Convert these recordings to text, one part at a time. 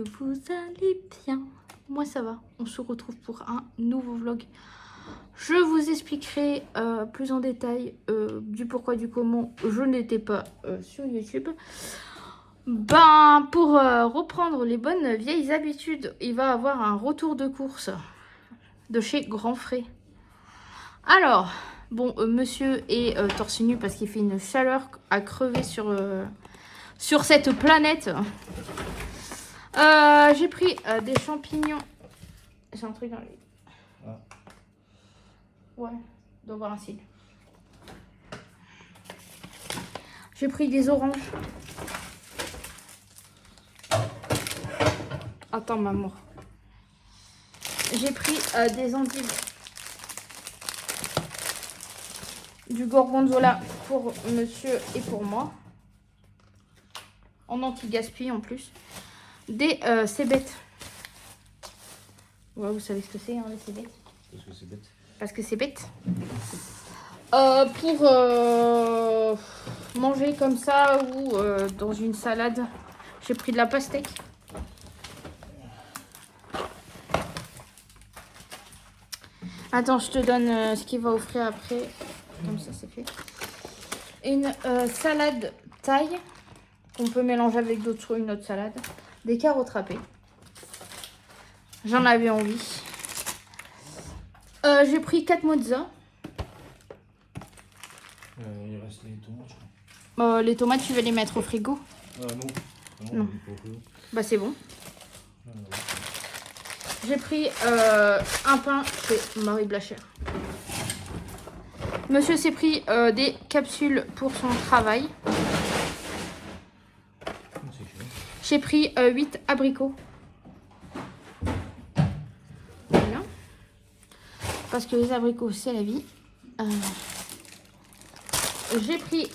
que vous allez bien. Moi ça va, on se retrouve pour un nouveau vlog. Je vous expliquerai plus en détail du pourquoi du comment je n'étais pas sur YouTube. Ben, pour reprendre les bonnes vieilles habitudes, il va y avoir un retour de course de chez Grand Frais. Alors, bon, monsieur est torse nu parce qu'il fait une chaleur à crever sur cette planète. J'ai pris des champignons. J'ai un truc dans les... Ah. Ouais, doit avoir un cil. J'ai pris des oranges. Attends, maman. J'ai pris des endives. Du gorgonzola pour monsieur et pour moi. En anti-gaspi en plus. Des cébettes. Ouais, vous savez ce que c'est, hein, les cébettes. Parce que c'est bête. Parce que c'est bête. Pour manger comme ça ou dans une salade, j'ai pris de la pastèque. Attends, je te donne ce qu'il va offrir après. Comme ça, c'est fait. Une salade thaï qu'on peut mélanger avec une autre salade. Des carottes râpées. J'en avais envie. J'ai pris 4 mozza. Il reste les tomates, je crois. Les tomates, tu veux les mettre au frigo? Non. Bah, c'est bon. J'ai pris un pain chez Marie Blacher. Monsieur s'est pris des capsules pour son travail. J'ai pris 8 abricots. Voilà. Parce que les abricots, c'est la vie. J'ai pris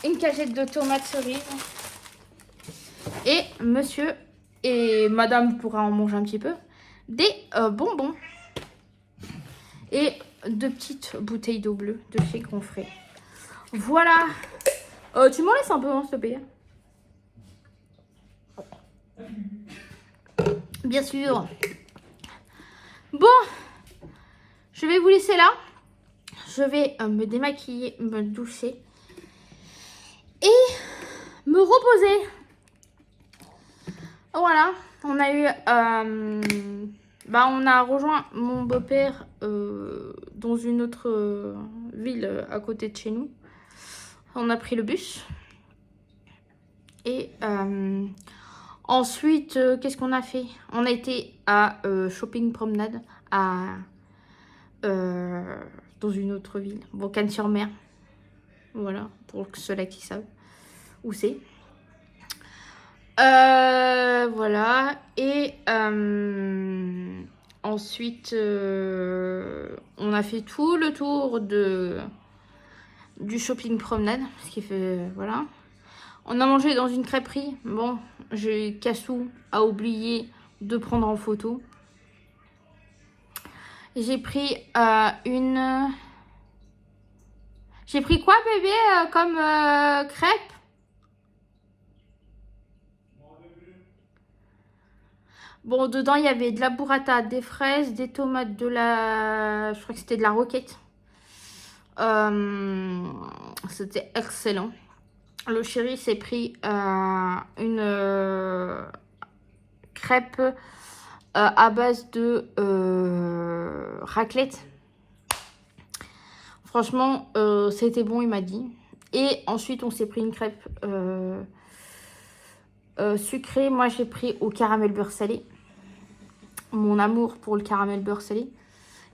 une cagette de tomates cerises. Et monsieur et madame pourra en manger un petit peu. Des bonbons. Et 2 petites bouteilles d'eau bleue de chez Grand Frais. Voilà. Tu m'en laisses un peu, hein, s'il te plaît. Bien sûr. Bon. Je vais vous laisser là. Je vais me démaquiller, me doucher. Et me reposer. Voilà. On a eu... on a rejoint mon beau-père dans une autre ville à côté de chez nous. On a pris le bus. Et ensuite, qu'est-ce qu'on a fait? On a été à Shopping Promenade dans une autre ville, Cannes-sur-Mer. Voilà, pour ceux-là qui savent où c'est. Voilà, et ensuite on a fait tout le tour du shopping promenade, ce qui fait, voilà. On a mangé dans une crêperie. Bon, Cassou a oublié de prendre en photo. J'ai pris J'ai pris quoi, bébé, comme crêpe? Bon, dedans, il y avait de la burrata, des fraises, des tomates, je crois que c'était de la roquette. C'était excellent. Le chéri s'est pris une crêpe à base de raclette. Franchement, c'était bon, il m'a dit. Et ensuite, on s'est pris une crêpe sucrée. Moi, j'ai pris au caramel beurre salé. Mon amour pour le caramel beurre salé.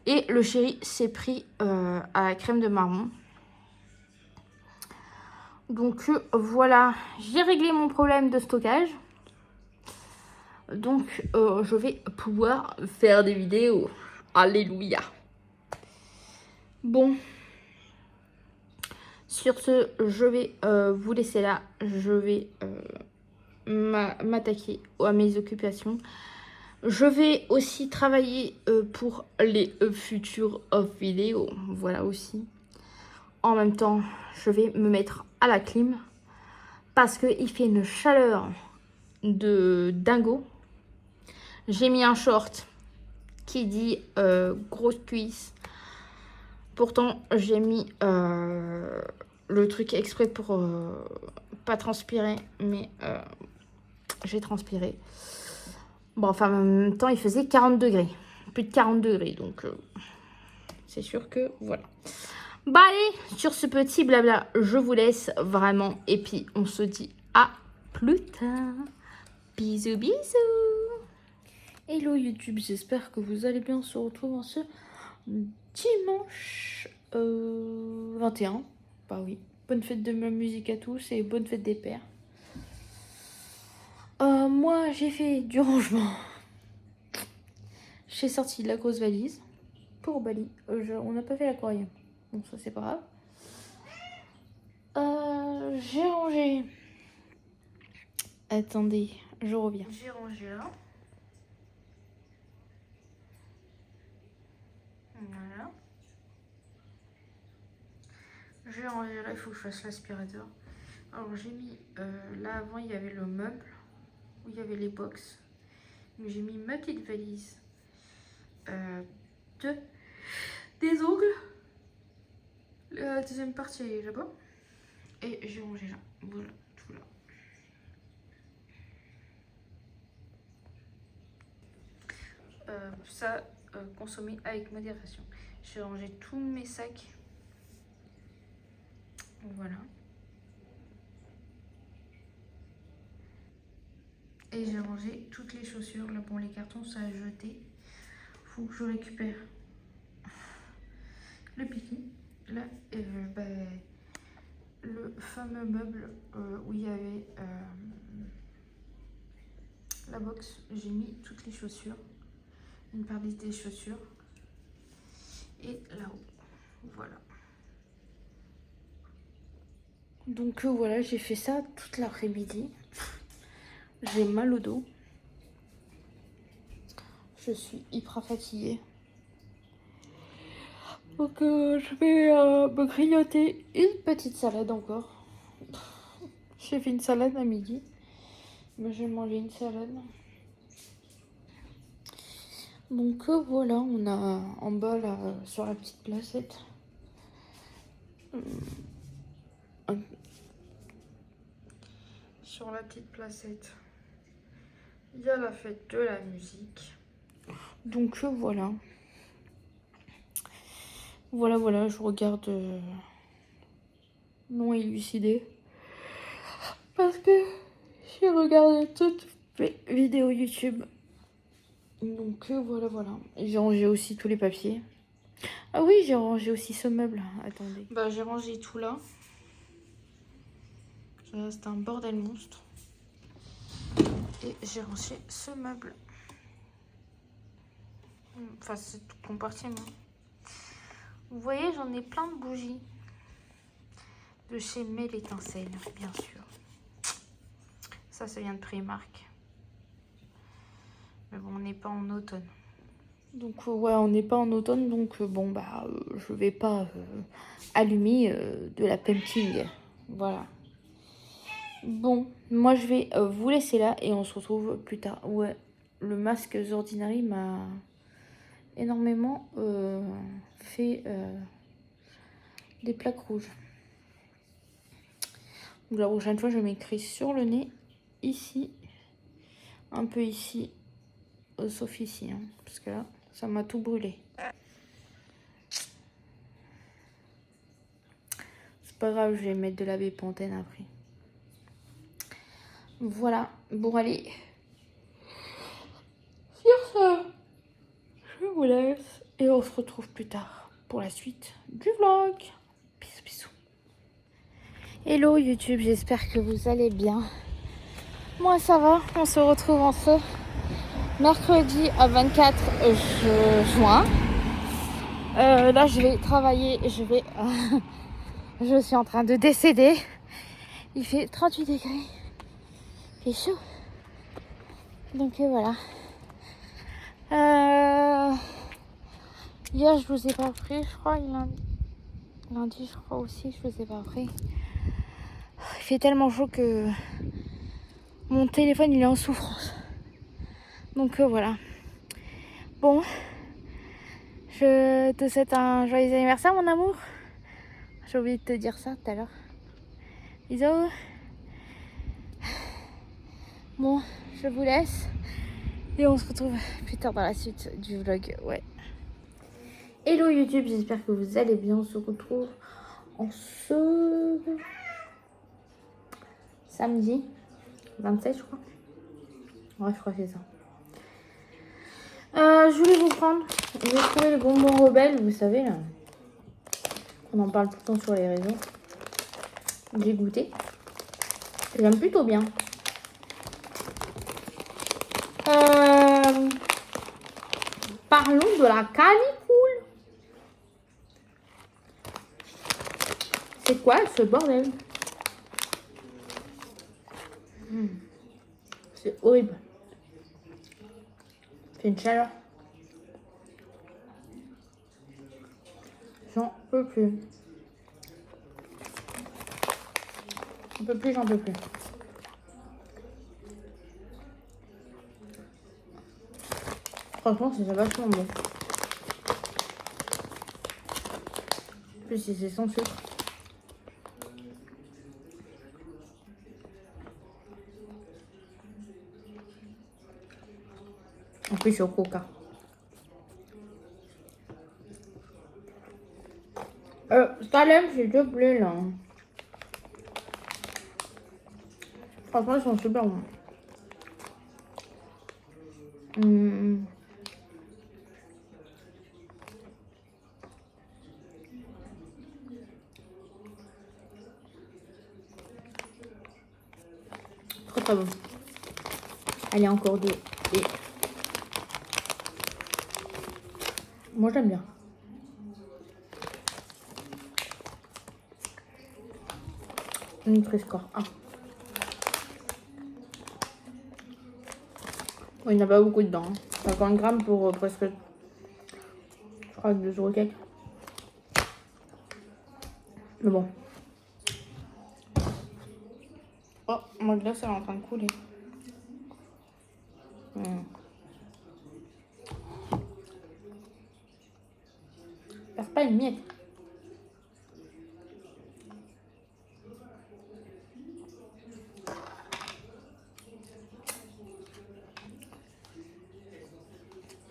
Et le chéri s'est pris à la crème de marron. Donc voilà, j'ai réglé mon problème de stockage. Donc je vais pouvoir faire des vidéos. Alléluia. Bon. Sur ce, je vais vous laisser là. Je vais m'attaquer à mes occupations. Je vais aussi travailler pour les futures vidéos. Voilà aussi. En même temps, je vais me mettre à la clim. Parce qu'il fait une chaleur de dingo. J'ai mis un short qui dit grosse cuisse. Pourtant, j'ai mis le truc exprès pour pas transpirer, mais j'ai transpiré. Bon, enfin, en même temps, il faisait 40 degrés. Plus de 40 degrés, donc c'est sûr que voilà. Bah allez, sur ce petit blabla, je vous laisse vraiment. Et puis, on se dit à plus tard. Bisous, bisous. Hello YouTube, j'espère que vous allez bien. On se retrouve en ce dimanche 21. Bah oui, bonne fête de ma musique à tous et bonne fête des pères. Moi, j'ai fait du rangement. J'ai sorti de la grosse valise pour Bali. On n'a pas fait l'aquarium. Bon, ça, c'est pas grave. J'ai rangé. Attendez, je reviens. J'ai rangé là. Voilà. J'ai rangé là, il faut que je fasse l'aspirateur. Alors, j'ai mis. Là, avant, il y avait le meuble où il y avait les box. Mais j'ai mis ma petite valise des ongles. La deuxième partie est là-bas. Et j'ai rangé là. Voilà, tout là. Ça, consommer avec modération. J'ai rangé tous mes sacs. Voilà. Et j'ai rangé toutes les chaussures. Là, bon, les cartons, ça a jeté. Faut que je récupère le piquet. Là, le fameux meuble où il y avait la box. J'ai mis toutes les chaussures. Une partie des chaussures. Et là-haut. Voilà. Donc voilà, j'ai fait ça toute l'après-midi. J'ai mal au dos. Je suis hyper fatiguée. Donc je vais me grignoter une petite salade encore. J'ai fait une salade à midi. Mais je vais manger une salade. Donc voilà, on a en bas là sur la petite placette. Sur la petite placette, il y a la fête de la musique. Donc voilà. Voilà, je regarde non élucidé. Parce que j'ai regardé toutes mes vidéos YouTube. Donc voilà. J'ai rangé aussi tous les papiers. Ah oui, j'ai rangé aussi ce meuble. Attendez. Bah j'ai rangé tout là. C'est un bordel monstre. Et j'ai rangé ce meuble. Enfin, c'est tout compartiment. Vous voyez, j'en ai plein de bougies. De chez Mel Étincelle, bien sûr. Ça vient de Primark. Mais bon, on n'est pas en automne. Donc ouais, on n'est pas en automne. Donc bon, bah, je vais pas allumer de la painting. Voilà. Bon, moi je vais vous laisser là et on se retrouve plus tard. Ouais, le masque The Ordinary m'a énormément fait des plaques rouges. Donc la prochaine fois, je m'écris sur le nez, ici, un peu ici, sauf ici, hein, parce que là, ça m'a tout brûlé. C'est pas grave, je vais mettre de la bépantène après. Voilà, bon allez. Sur ce, je vous laisse et on se retrouve plus tard pour la suite du vlog. Bisous, bisous. Hello YouTube, j'espère que vous allez bien. Moi ça va, on se retrouve en ce mercredi 24 juin. Là je vais travailler, je suis en train de décéder. Il fait 38 degrés. Il fait chaud. Donc voilà. Hier je vous ai pas pris, je crois. Lundi je crois aussi, je vous ai pas pris. Il fait tellement chaud que Mon téléphone, il est en souffrance. Donc voilà. Bon, je te souhaite un joyeux anniversaire, mon amour. J'ai oublié de te dire ça tout à l'heure. Bisous. Bon, je vous laisse. Et on se retrouve plus tard dans la suite du vlog. Ouais. Hello YouTube, j'espère que vous allez bien. On se retrouve en ce samedi 27, je crois. Ouais, je crois que c'est ça. Je voulais vous prendre. J'ai trouvé le bonbon rebelle, vous savez, là. On en parle tout le temps sur les réseaux. J'ai goûté. J'aime plutôt bien. Parlons de la Calicool. C'est quoi ce bordel? C'est horrible. C'est une chaleur. J'en peux plus. J'en peux plus, j'en peux plus. Franchement, c'est vachement bon. En plus, c'est sans sucre. En plus, au coca. Salem, s'il te plaît, là. Franchement, ils sont super bons. Très très bon. Allez, encore deux. Et moi, j'aime bien. Nutri-Score 1. Bon, il n'y en a pas beaucoup dedans. Hein. 50 grammes pour presque, je crois, 2 euros quelques. Mais bon. Oh, ma glace, elle est en train de couler. Perds pas une miette.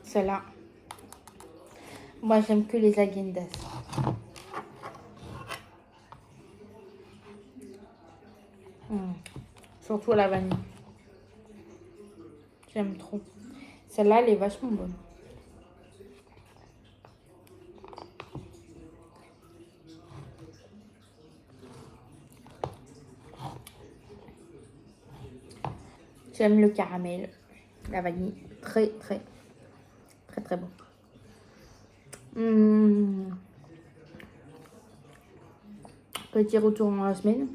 Celle-là. Moi, j'aime que les Agendas. Surtout à la vanille. J'aime trop. Celle-là, elle est vachement bonne. J'aime le caramel, la vanille. Très, très, très, très bon. Petit retour dans la semaine.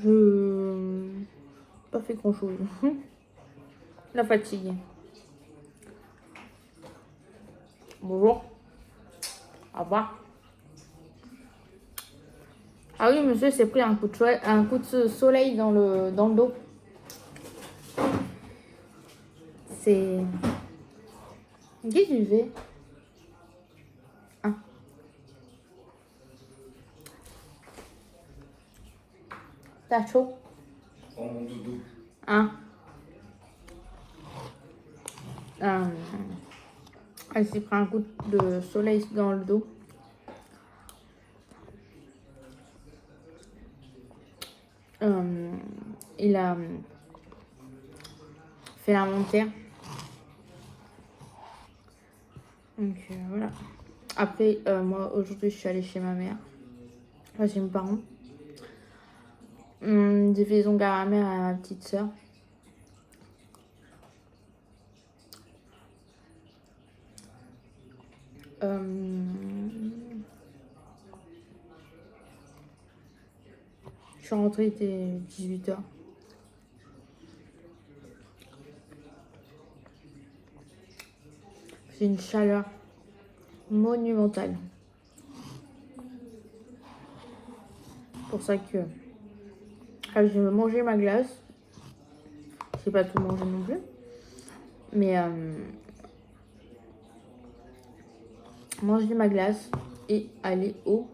Je pas fait grand chose. La fatigue. Bonjour. Au revoir. Ah oui, monsieur s'est pris un coup de soleil dans le dos. C'est... Qu'est-ce que tu fais? Ah. T'as chaud? Oh mon doudou. Ah. Elle s'est pris un coup de soleil dans le dos. Il a fait l'inventaire. Donc voilà. Après, moi aujourd'hui, je suis allée chez ma mère. Enfin, chez mes parents. J'ai fait les ongles à ma mère et à ma petite soeur. Je suis rentrée, il était 18h. C'est une chaleur. monumental. C'est pour ça que je vais manger ma glace. Je vais pas tout manger non plus. Mais manger ma glace et aller au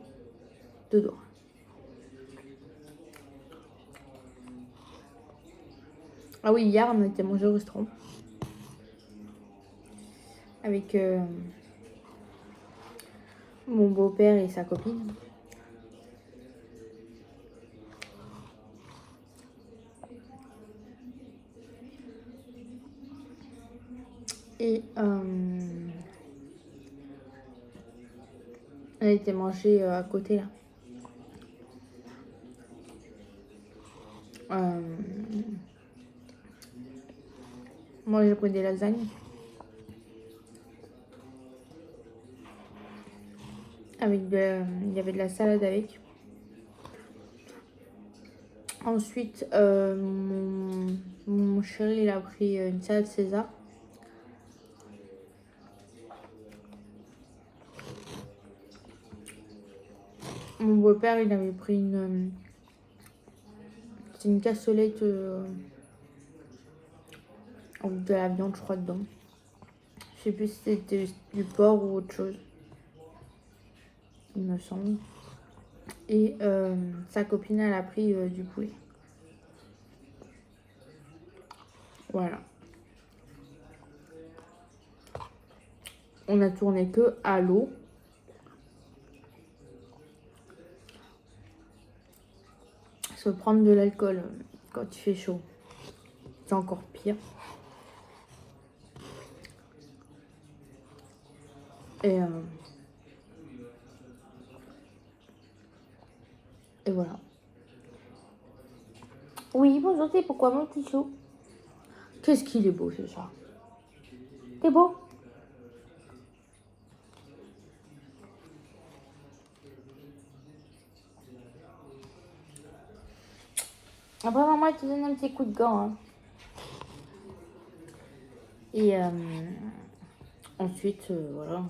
dodo. Ah oui, hier on a été manger au restaurant avec mon beau-père et sa copine. Et on a été manger à côté là. Moi j'ai pris des lasagnes. Avec il y avait de la salade avec. Ensuite, mon chéri il a pris une salade César. Mon beau-père il avait pris c'est une cassolette avec de la viande je crois dedans. Je sais plus si c'était du porc ou autre chose. Il me semble. Et sa copine elle a pris du poulet. Voilà. On a tourné que à l'eau. Se prendre de l'alcool quand il fait chaud, c'est encore pire. Et voilà. Oui, bonjour, c'est pourquoi mon petit chou? Qu'est-ce qu'il est beau ce soir. T'es beau? Après, maman, elle te donne un petit coup de gant. Hein. Et ensuite, voilà.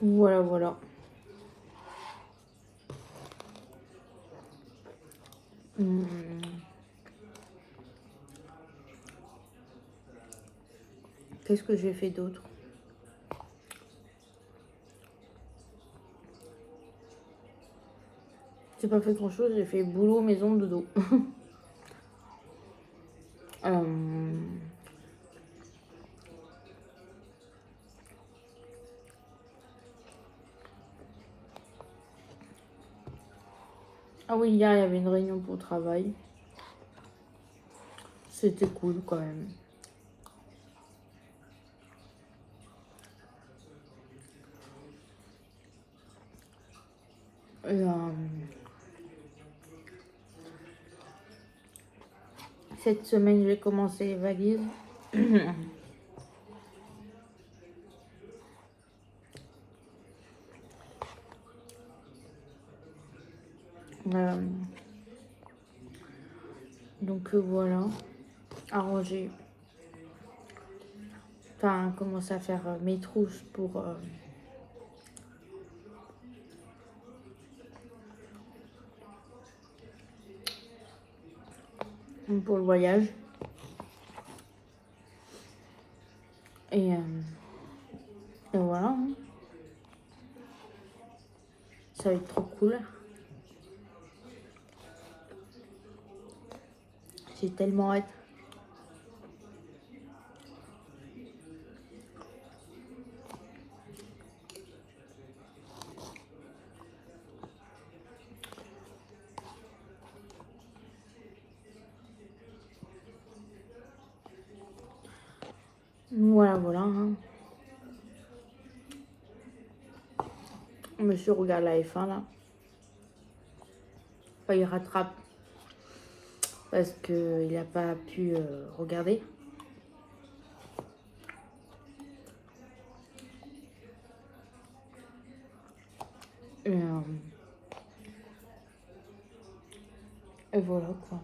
Voilà, voilà. Qu'est-ce que j'ai fait d'autre? J'ai pas fait grand chose, j'ai fait boulot, maison, dodo. Ah oui, hier il y avait une réunion pour le travail. C'était cool quand même. Et, cette semaine, je vais commencer les valises. Donc voilà, arranger. Enfin, commencer à faire mes trousses pour le voyage. Et voilà. Hein. Ça va être trop cool. J'ai tellement hâte. Voilà, voilà. Hein. Monsieur regarde la F1 là. Enfin, il rattrape parce qu'il n'a pas pu regarder. Et, Et voilà quoi.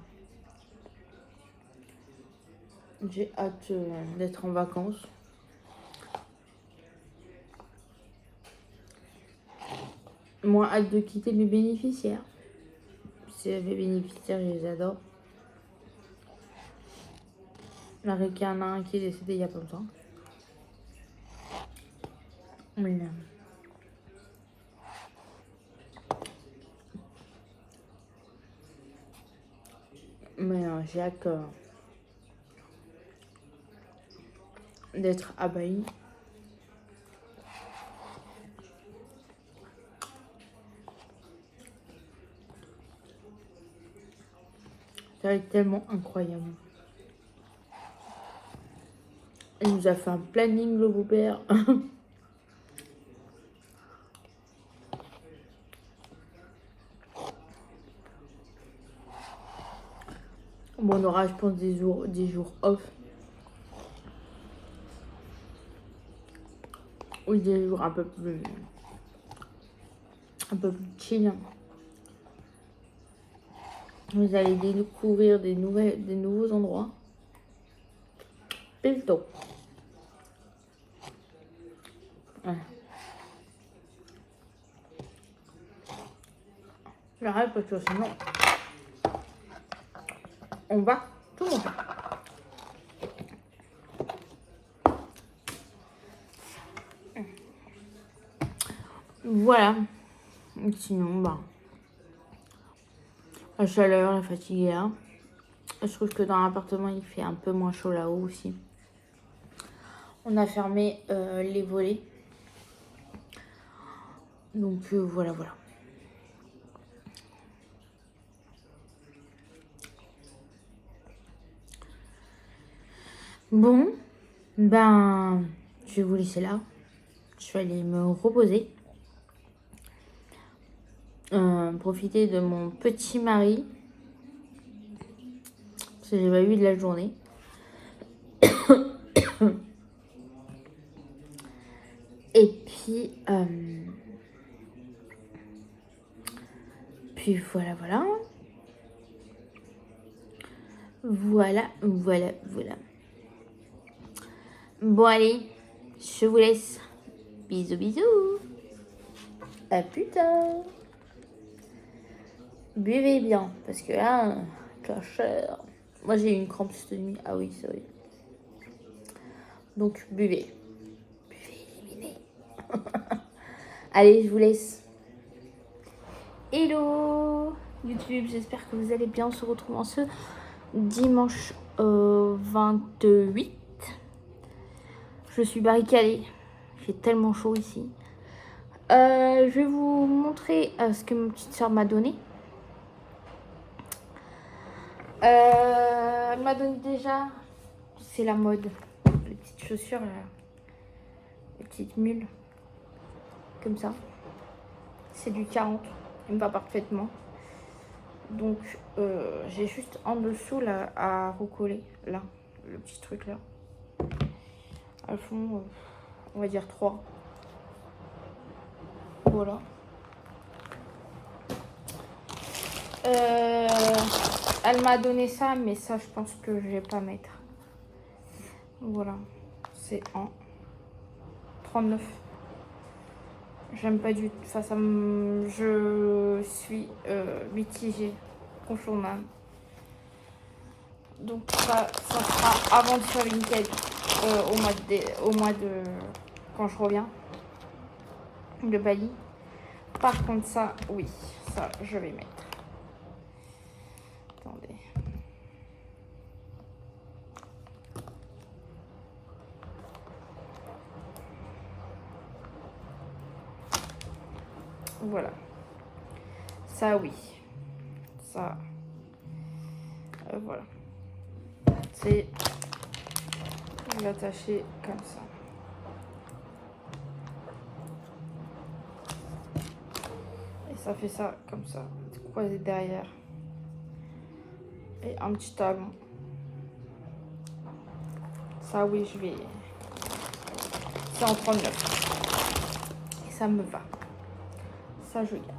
J'ai hâte d'être en vacances. Moi, hâte de quitter mes bénéficiaires. C'est mes bénéficiaires, je les adore. Marie qu'il y en a un qui est décédé il y a pas longtemps. Mais j'ai hâte d'être abahi. Ça va être tellement incroyable. Il nous a fait un planning, le beau-père. Bon, on aura, je pense, des jours off. Ou des jours un peu plus chill. Vous allez découvrir des nouveaux endroits. Pile tôt. Ouais. J'arrête parce que sinon on va tout monter. Voilà. Sinon, bah, la chaleur, la fatigue est là. Je trouve que dans l'appartement, il fait un peu moins chaud là-haut aussi. On a fermé les volets. Donc voilà. Bon, ben, je vais vous laisser là. Je vais aller me reposer. Profiter de mon petit mari. Parce que j'ai pas eu de la journée. Et puis, voilà. Voilà. Bon, allez, je vous laisse. Bisous. À plus tard. Buvez bien, parce que là, cachère. Moi, j'ai eu une crampe cette nuit. Ah oui, c'est vrai. Donc, buvez. Éliminez. Allez, je vous laisse. Hello YouTube, j'espère que vous allez bien. On se retrouve en ce dimanche 28. Je suis barricadée. Il fait tellement chaud ici. Je vais vous montrer ce que ma petite soeur m'a donné. Elle m'a donné déjà, c'est la mode, les petites chaussures, là. Les petites mules, comme ça. C'est du 40, il me va parfaitement. Donc j'ai juste en dessous là à recoller, là, le petit truc là. Elles font, on va dire 3. Voilà. Elle m'a donné ça, mais ça, je pense que je vais pas mettre. Voilà. C'est en 39. J'aime pas du tout. Enfin, je suis mitigée contre l'âme. Donc, ça sera avant de faire une quête au mois de. Quand je reviens. De Bali. Par contre, ça, oui. Ça, je vais mettre. Attendez. Voilà. Ça, oui. Ça. Voilà. C'est. Je vais l'attacher comme ça. Et ça fait ça comme ça. Croisé derrière. Et un petit talon. Ça, oui, je vais. C'est en 39. Et ça me va. Ça, je garde.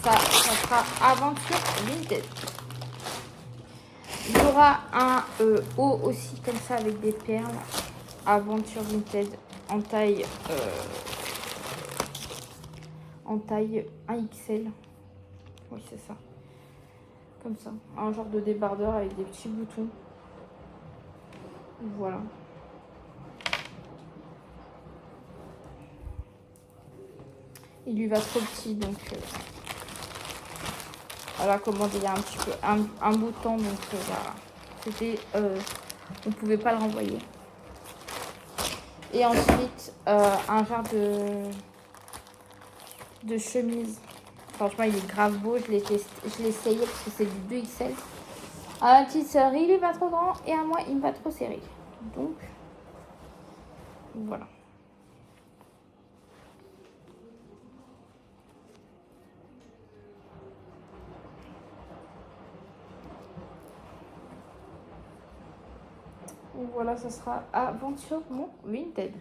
ça sera Aventure Vinted. Il y aura un haut aussi comme ça avec des perles. Aventure Vinted en taille 1XL. Oui, c'est ça. Comme ça. Un genre de débardeur avec des petits boutons. Voilà. Il lui va trop petit, donc elle a commandé il y a un petit peu un bout de temps, donc voilà. C'était, on pouvait pas le renvoyer. Et ensuite un genre de chemise. Franchement, il est grave beau. Je l'ai essayé parce que c'est du 2XL. À ma petite sœur, il est pas trop grand et à moi, il me va trop serré. Donc voilà. Voilà, ça sera Aventure mon Vinted.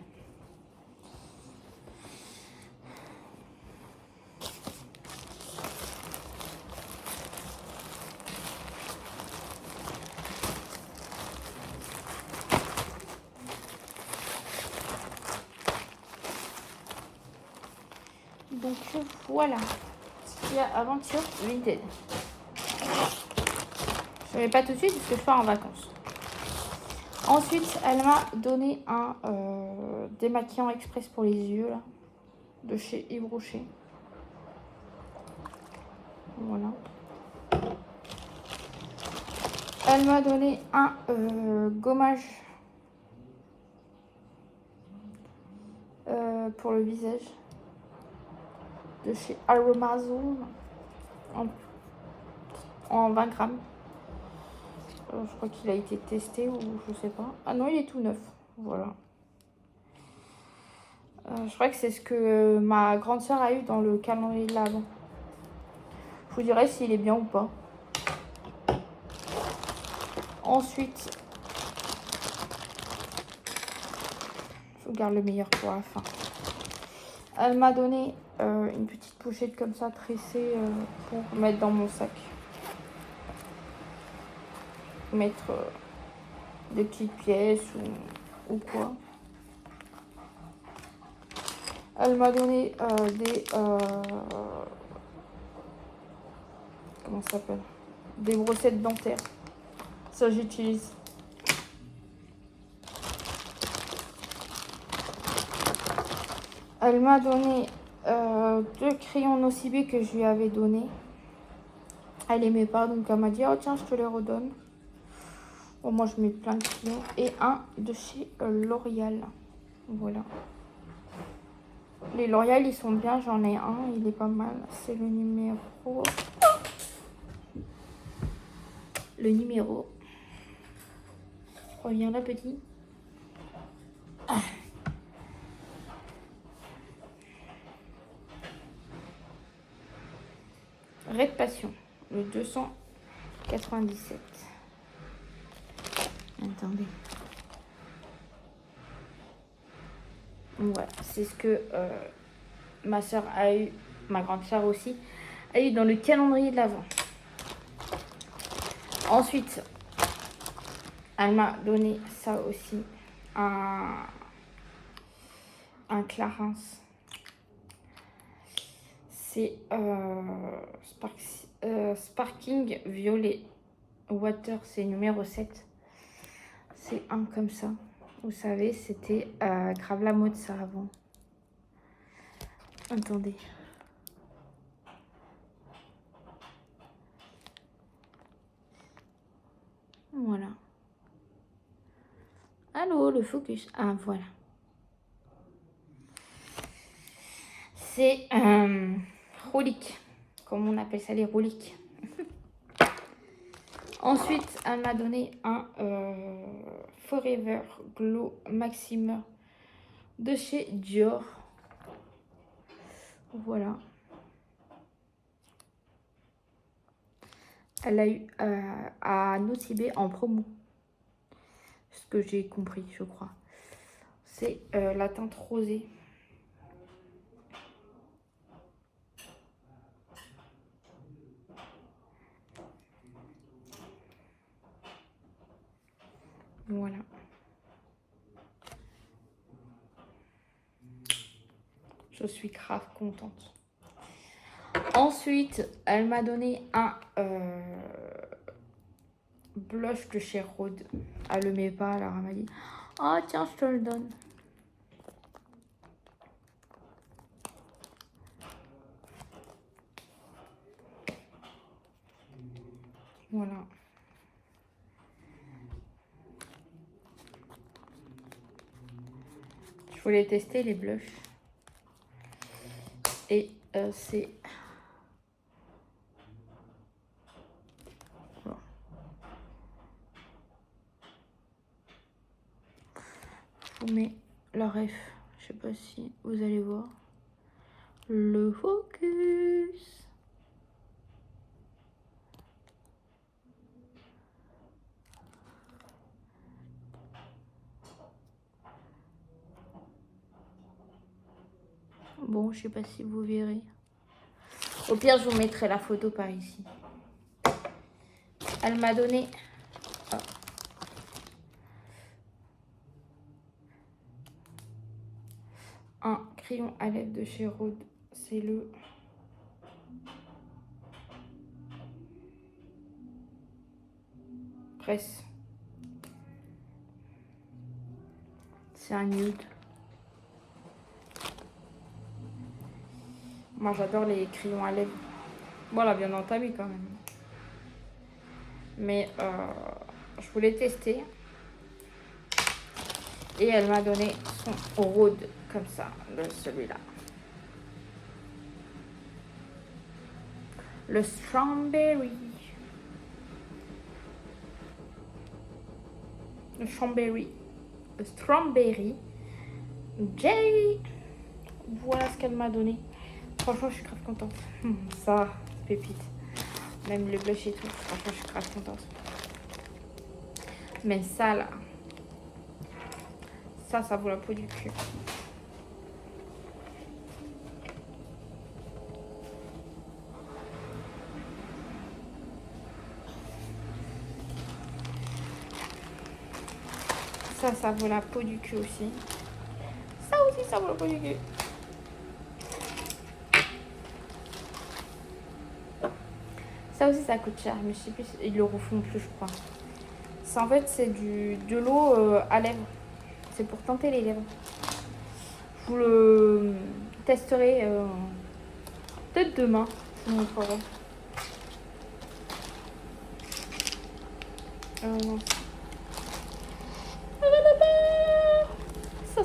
Donc voilà ce qu'il y a Aventure Vinted. Je ne vais pas tout de suite parce que je pars en vacances. Ensuite, elle m'a donné un démaquillant express pour les yeux là, de chez Yves Rocher. Voilà. Elle m'a donné un gommage pour le visage de chez Aromazone en 20 grammes. Je crois qu'il a été testé ou je sais pas. Ah non, il est tout neuf. Voilà. Je crois que c'est ce que ma grande soeur a eu dans le calendrier de l'Avent. Je vous dirai s'il est bien ou pas. Ensuite, je garde le meilleur pour la fin. Elle m'a donné une petite pochette comme ça tressée pour mettre dans mon sac. Mettre des petites pièces ou quoi. Elle m'a donné des comment ça s'appelle, des brossettes dentaires. Ça j'utilise. Elle m'a donné 2 crayons Nocibé que je lui avais donné. Elle aimait pas, donc elle m'a dit oh tiens je te les redonne. Bon, moi je mets plein de crayons. Et un de chez L'Oréal. Voilà. Les L'Oréal ils sont bien, j'en ai un, il est pas mal. C'est le numéro. Le numéro. Reviens là petit. Ah. Red Passion, le 297. Attendez. Voilà, c'est ce que ma soeur a eu, ma grande soeur aussi, a eu dans le calendrier de l'Avent. Ensuite, elle m'a donné ça aussi, un Clarins. C'est Sparking Violet Water, c'est numéro 7. C'est un comme ça. Vous savez, c'était grave la mode ça avant. Attendez. Voilà. Allô, le focus. Ah, voilà. C'est roulique, comme on appelle ça, les rouliques. Ensuite, elle m'a donné un Forever Glow Maximer de chez Dior. Voilà. Elle a eu à Nocibé en promo. Ce que j'ai compris, je crois. C'est la teinte rosée. Voilà. Je suis grave contente. Ensuite, elle m'a donné un blush de chez Rhode. Elle le met pas, alors elle m'a dit « Oh tiens, je te le donne. » Voilà. Je voulais tester les blushs. Et c'est... Voilà. Je vous mets la ref. Je sais pas si vous allez voir. Le focus. Bon, je sais pas si vous verrez. Au pire, je vous mettrai la photo par ici. Elle m'a donné... Oh. Un crayon à lèvres de chez Rhode. C'est le... Presse. C'est un nude. Moi, j'adore les crayons à lèvres. Voilà, bien entamé quand même. Mais je voulais tester. Et elle m'a donné son Rhode comme ça, celui-là. Le strawberry. Le strawberry. Le strawberry. Jay. Voilà ce qu'elle m'a donné. Franchement, je suis grave contente. Ça, pépite. Même le blush et tout. Franchement, je suis grave contente. Mais ça, là. Ça vaut la peau du cul. Ça vaut la peau du cul aussi. Ça aussi, ça vaut la peau du cul. Ça aussi, ça coûte cher. Mais je sais plus, ils le refont plus, je crois. Ça, en fait, c'est de l'eau à lèvres. C'est pour tenter les lèvres. Je vous le testerez peut-être demain. Je vous montrerai. Non.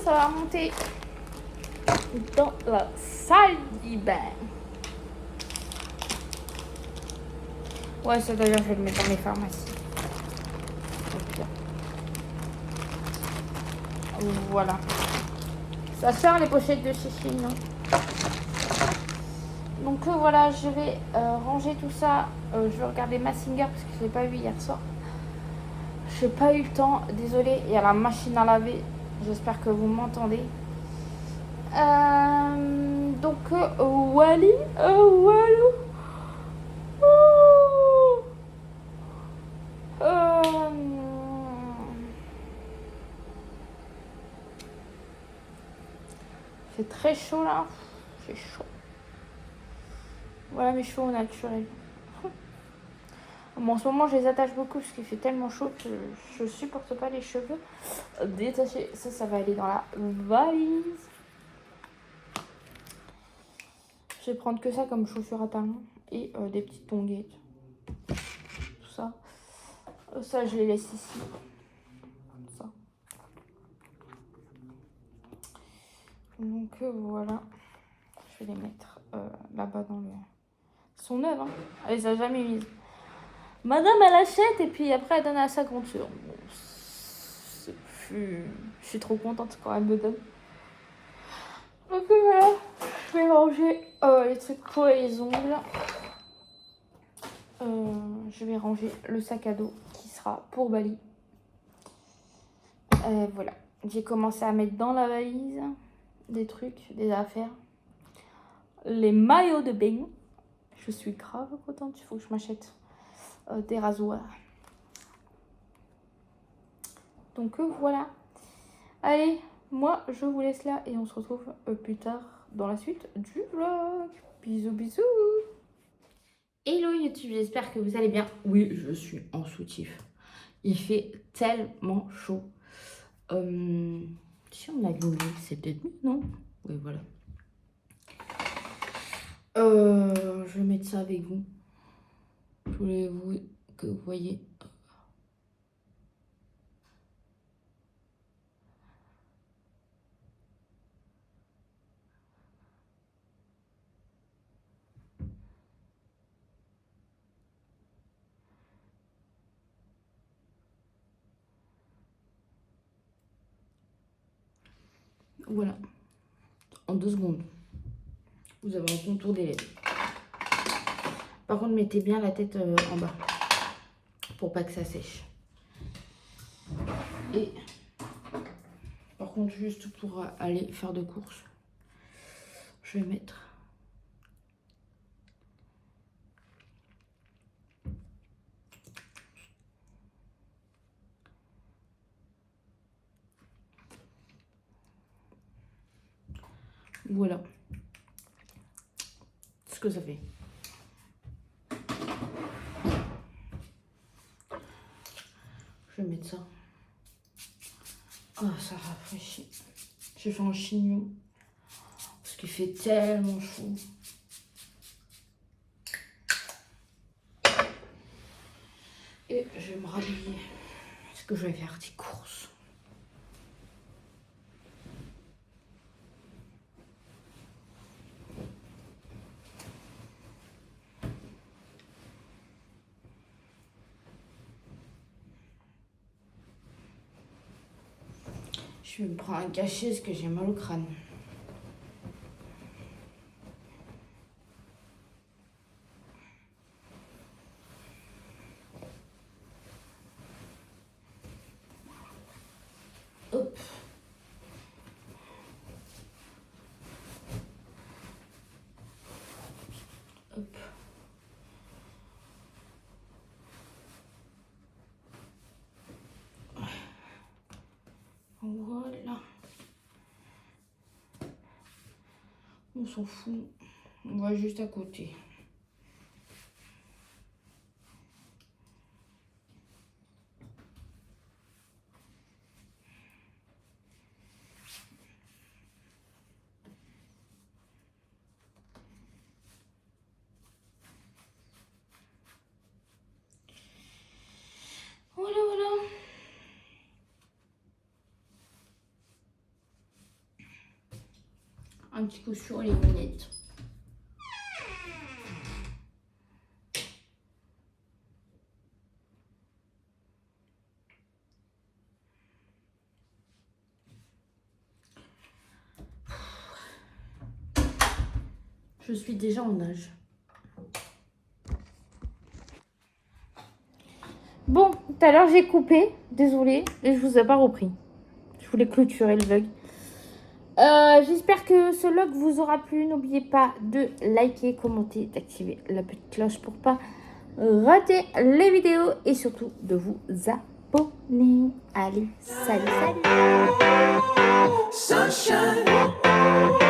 Ça va monter dans la salle du bain. Ouais, ça d'ailleurs, je vais le mettre dans mes pharmacies. Voilà. Ça sert les pochettes de chez Chine. Donc voilà, je vais ranger tout ça. Je vais regarder Mazinger parce que je l'ai pas vu hier soir. J'ai pas eu le temps, désolée. Il y a la machine à laver. J'espère que vous m'entendez. Donc Wally, Walou. C'est très chaud là. C'est chaud. Voilà mes cheveux au naturel. Bon, en ce moment, je les attache beaucoup parce qu'il fait tellement chaud que je supporte pas les cheveux détachés. Ça va aller dans la valise. Je vais prendre que ça comme chaussures à talons et des petites tonguettes. Tout ça. Ça, je les laisse ici. Comme ça. Donc voilà. Je vais les mettre là-bas dans le... Elles sont neuves, hein. Elle les a jamais mises. Madame, elle achète et puis après elle donne à sa grande sœur. Bon, je suis trop contente quand elle me donne. Donc voilà, je vais ranger les trucs pour les ongles. Je vais ranger le sac à dos qui sera pour Bali. Voilà, j'ai commencé à mettre dans la valise des trucs, des affaires. Les maillots de bain. Je suis grave contente, il faut que je m'achète des rasoirs. Donc voilà. Allez, moi je vous laisse là et on se retrouve plus tard dans la suite du vlog. Bisous bisous. Hello YouTube, j'espère que vous allez bien. Oui, je suis en soutif. Il fait tellement chaud. Si on a l'eau, c'est peut-être mieux, non? Oui, voilà. Je vais mettre ça avec vous. Je voulais que vous voyez. Voilà. En 2 secondes. Vous avez un contour des lèvres. Par contre, mettez bien la tête en bas. Pour pas que ça sèche. Et par contre, juste pour aller faire de courses, je vais mettre voilà ce que ça fait. Je vais mettre ça. Oh, ça rafraîchit. J'ai fait un chignon parce qu'il fait tellement chaud. Et je vais me rhabiller parce que je vais faire des courses. Je vais me prendre un cachet parce que j'ai mal au crâne. Hop. Hop. Voilà. On s'en fout. On va juste à côté. Voilà, voilà. Un petit coup sur les lunettes. Je suis déjà en nage. Bon, tout à l'heure j'ai coupé, désolée, et je vous ai pas repris. Je voulais clôturer le vlog. J'espère que ce vlog vous aura plu. N'oubliez pas de liker, commenter, d'activer la petite cloche pour pas rater les vidéos et surtout de vous abonner. Allez, salut, salut. Sunshine.